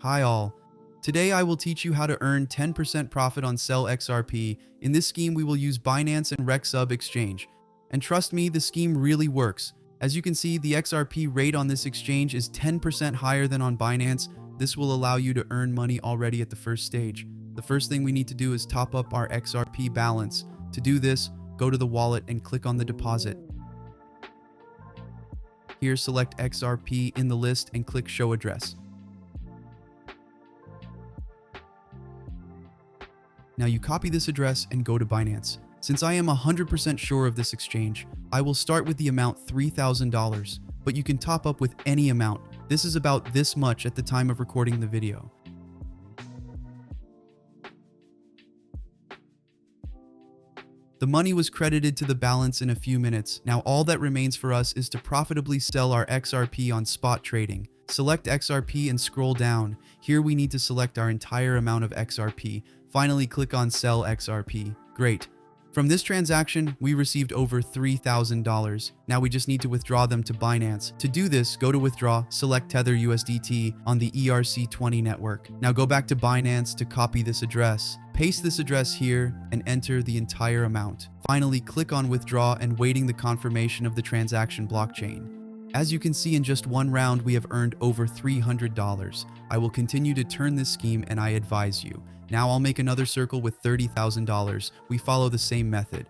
Hi all. Today I will teach you how to earn 10% profit on Sell XRP. In this scheme we will use Binance and RexSub exchange. And trust me, the scheme really works. As you can see, the XRP rate on this exchange is 10% higher than on Binance. This will allow you to earn money already at the first stage. The first thing we need to do is top up our XRP balance. To do this, go to the wallet and click on the deposit. Here select XRP in the list and click Show Address. Now you copy this address and go to Binance. Since I am 100% sure of this exchange, I will start with the amount $3,000, but you can top up with any amount. This is about this much at the time of recording the video. The money was credited to the balance in a few minutes. Now all that remains for us is to profitably sell our XRP on spot trading. Select XRP and scroll down. Here we need to select our entire amount of XRP. Finally, click on Sell XRP. Great. From this transaction, we received over $3,000. Now we just need to withdraw them to Binance. To do this, go to Withdraw, select Tether USDT on the ERC20 network. Now go back to Binance to copy this address. Paste this address here and enter the entire amount. Finally, click on Withdraw and waiting the confirmation of the transaction blockchain. As you can see, in just one round, we have earned over $300. I will continue to turn this scheme and I advise you. Now I'll make another circle with $30,000. We follow the same method.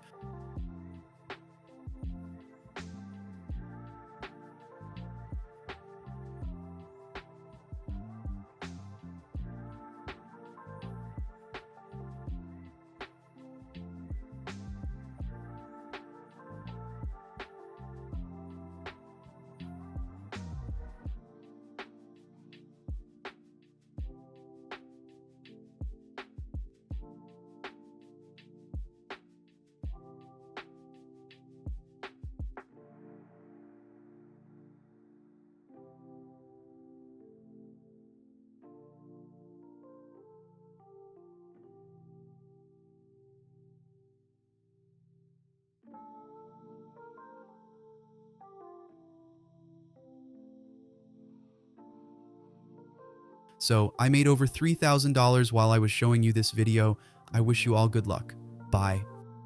So I made over $3,000 while I was showing you this video. I wish you all good luck. Bye.